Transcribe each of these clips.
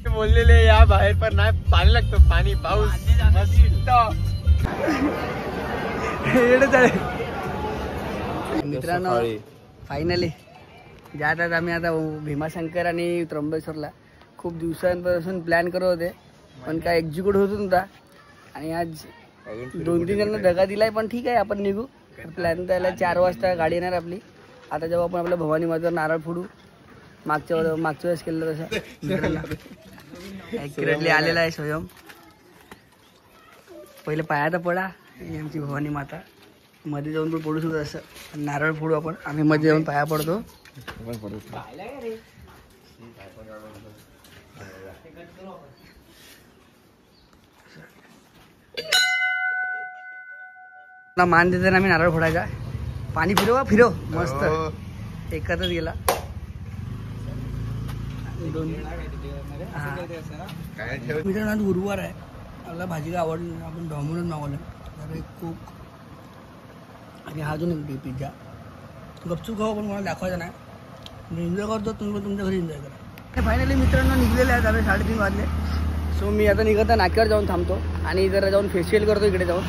बोललेले या बाहेर पण नाही पाणी लागतं पाणी पाऊस मित्रांनो फायनली जातात आम्ही आता भीमाशंकर आणि त्र्यंबकेश्वरला. खूप दिवसांपासून प्लॅन करत होते पण काय एक्झिक्यूट होत नव्हता आणि आज 2-3 जणांना धगा दिलाय. पण ठीक आहे आपण निघू. प्लॅन त्याला 4 वाजता गाडी येणार आपली. आता जेव्हा आपण आपल्या भवानी मातेवर नारळ फोडू मागच्या वेळेस केलं तसं ॲक्युरेटली आलेला आहे स्वयं. पहिले पायात पडा आमची भवानी माता. मध्ये जाऊन पण पडू शकतो असं नारळ फोडू आपण. आम्ही मध्ये जाऊन पाया पडतो. मान देताना आम्ही नारळ फोडायचा. पाणी फिरव मस्त एकत्रच गेला. मित्रांनो आज गुरुवार आहे. मला भाजी आवडली आपण डॉमिनोज मागवलं तर एक कोक आणि हा अजून एक पिझ्झा. गपचूप खाऊ पण मला दाखवायचं नाही. मी एन्जॉय करतो तुम्ही पण तुमच्या घरी एन्जॉय करा. फायनली मित्रांनो निघलेले आहेत. आता 3:30 वाजले. सो मी आता निघता नाक्यावर जाऊन थांबतो आणि जरा जाऊन फेशियल करतो इकडे जाऊन.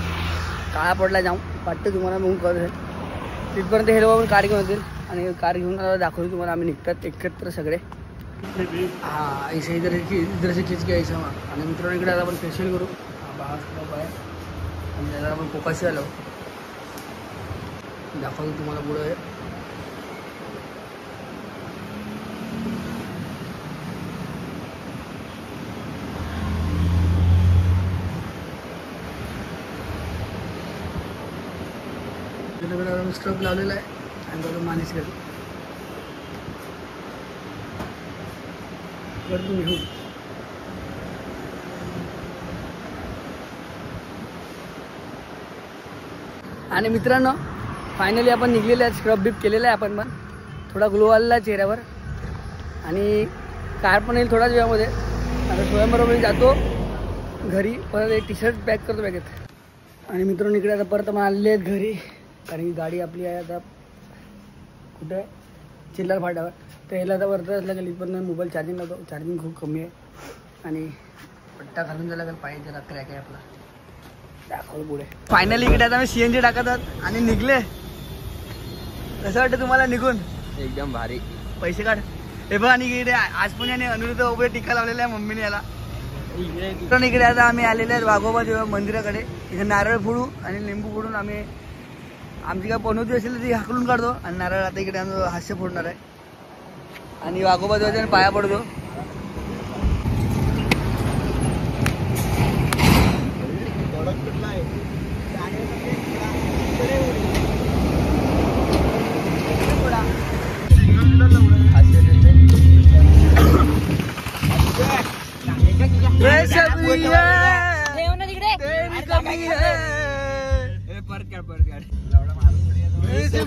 काळा पडला जाऊन वाटतं तुम्हाला मग कळत. तिथपर्यंत हे लोक कार घेऊन येतील आणि कार घेऊन दाखवतो तुम्हाला. आम्ही निघतात एकत्र सगळे. हाँ ऐसे इधर से खींच के ऐसा आणि मित्रांनो इकडे आता आपण फेशियल करू. बाहेर आणि आता आपण कोकाशी आलो दाखवतो तुम्हाला पुढं. स्क्रब लावलेला आहे आणि त्याला मालिश करतो. आणि मित्रांनो फायनली आपण निघलेले आहेत. स्क्रब बिप केलेला आहे आपण पण. थोडा ग्लो आलेला चेहऱ्यावर आणि कार पण येईल थोड्याच वेळामध्ये. आता स्वयंबरोबर जातो घरी. परत एक टी-शर्ट पॅक करतो बॅगेत. आणि मित्रांनो इकडे आता परत आपण आलेले आहेत घरी. कारण ही गाडी आपली आहे आता कुठे चिल्लार फाट्यावर. तर याला आता वरतच लागेल. पण मोबाईल चार्जिंग लावतो. चार्जिंग खूप कमी आहे आणि पट्टा घालून जायला लागेल. पाहिजे जरा क्रॅक आहे आपला दाखवलं पुढे. फायनली इकडे आता आम्ही CNG टाकतात आणि निघले. कसं वाटतं तुम्हाला निघून? एकदम भारी. पैसे काढ हे बघ. आणि इकडे आज पण याने अनिरुद्ध उभे टीका लावलेला आहे मम्मीने याला. पण इकडे आता आम्ही आलेले आहेत वाघोबा देव मंदिराकडे. इथे नारळ फोडू आणि लिंबू फोडून आम्ही आमची काय पनवती असेल ती हाकलून काढतो आणि नारळ आता इकडे आम्ही हास्य फोडणार आहे आणि वाघोबा देवाच्या पाया पडतो.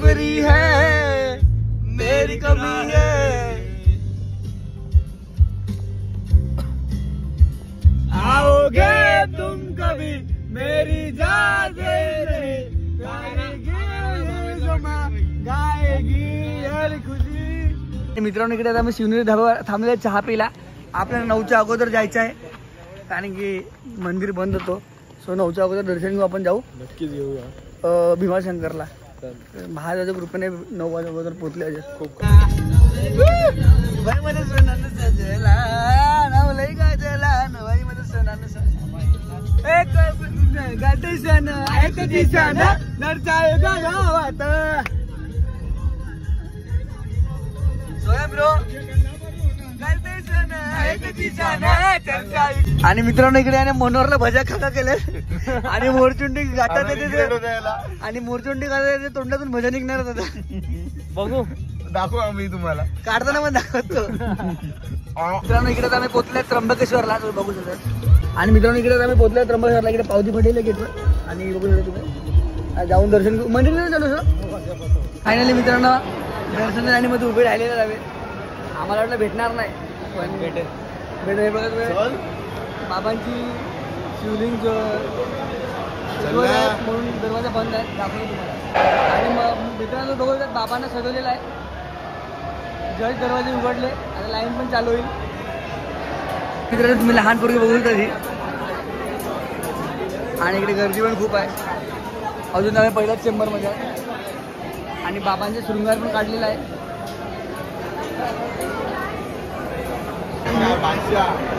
बरी है मेरी कमी है आओगे तुम कभी मेरी गाएगी हर खुशी. मित्रांनो इकडे आता आम्ही शिवनेरी धाब्यावर थांबले चहा पिला. आपल्याला 9च्या अगोदर जायचं आहे कारण की मंदिर बंद होतो. सो 9च्या अगोदर दर्शन घेऊ. आपण जाऊ नक्कीच येऊया भीमाशंकरला. महाराजाच्या ग्रुपने 9 वाजता अगोदर पोहोचले. आणि मित्रांनो इकडे मनोहरला भजा खाका केले आणि मोरचुंडी गाठात येते आणि मोरचुंडी गाठात तोंडातून भजा निघणार होता. बघू दाखवू आम्ही तुम्हाला काढताना पण दाखवतो. मित्रांनो इकडे आम्ही पोहोचले त्र्यंबकेश्वरला बघू शकता. आणि मित्रांनो इकडे आम्ही पोहोचले त्र्यंबकेश्वरला. इकडे पावती फटेल घेतलं आणि बघू शकता तुम्ही जाऊन दर्शन मंदिर चालू सर. फायनली मित्रांनो दर्शन आणि मध्ये उभे राहिलेले जावे. आम्हाला वाटलं भेटणार नाही पण भेटेल. बघत बाबांची शिवलिंग म्हणून दरवाजा बंद आहे दाखवलं तुम्हाला. आणि मग मित्रांनो बघू बाबांना सजवलेला आहे. जज दरवाजे उघडले. लाईन पण चालू होईल. मित्रांनो तुम्ही लहान पोरगी बघू तरी आणि इकडे गर्दी पण खूप आहे. अजून आम्ही पहिल्याच चेंबरमध्ये आहे आणि बाबांचे शृंगार पण काढलेला आहे.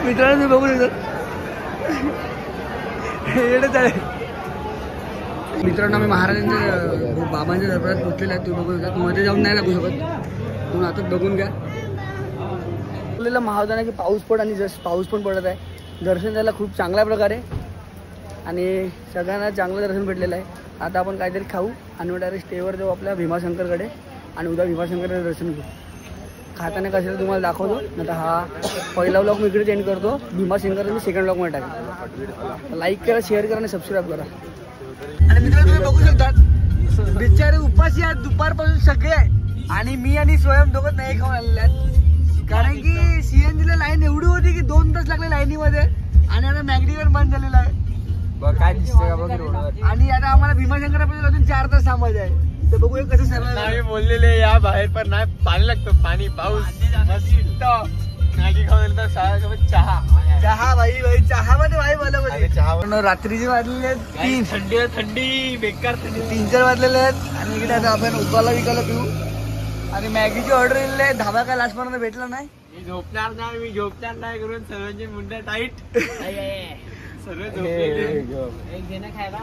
मित्रांनो तुम्ही बघू शकता येणं चालेल. मित्रांनो आम्ही महाराजांच्या बाबांच्या दरबारात पोचलेले आहेत. तुम्ही बघू शकता. मध्ये जाऊन नाही लागू शकत. तुम्ही आता बघून घ्या. आपल्याला महावदाना की पाऊस पड आणि जस्ट पाऊस पण पडत आहे. दर्शन झालं खूप चांगल्या प्रकारे आणि सगळ्यांना चांगलं दर्शन भेटलेलं आहे. आता आपण काहीतरी खाऊ आणि मग डायरेक्ट स्टेवर जाऊ आपल्या भीमाशंकरकडे आणि उद्या भीमाशंकरचं दर्शन घेऊ. खाताना कशाला तुम्हाला दाखवतो. आता हा पहिला व्लॉग मी इकडे एंड करतो. भीमाशंकर मी सेकंड व्लॉगमध्ये टाकेन. लाईक करा, शेअर करा आणि सबस्क्राईब करा. आणि मित्रांनो तुम्ही बघू शकता बिचारे उपाशी आहेत दुपारपासून सगळे आणि मी आणि स्वयं दोघं नाही खाऊन आलेले आहेत. कारण की सीएनजीला लाईन एवढी होती की 2 तास लागले लाईनीमध्ये आणि आता मॅगडी पण बंद झालेला आहे. काय दिसतंय का बघ रोडवर. आणि आता आम्हाला भीमाशंकरापासून अजून 4 तास थांबायचं आहे. तर बघूया कसं सर्व बोललेले या बाहेर पण नाही पाणी लागतं. पाणी पाऊस मस्त मॅगी खाऊन तर सोबत चहा चहा भाई चहा मध्ये भाई बोला चहा रात्रीचे वाजलेले आहेत 3. थंडी थंडी बेकार थंडी 3-4 वाजलेले आहेत आणि इकडे आता आपण उकाला विकायला पिऊ आणि मॅगीची ऑर्डर दिलेली आहे. धाबा काय लास्टपर्यंत भेटला नाही. मी झोपणार नाही करून सर्वांची मुंड्या टाईट सर्व झोपले. एक घेणं खायला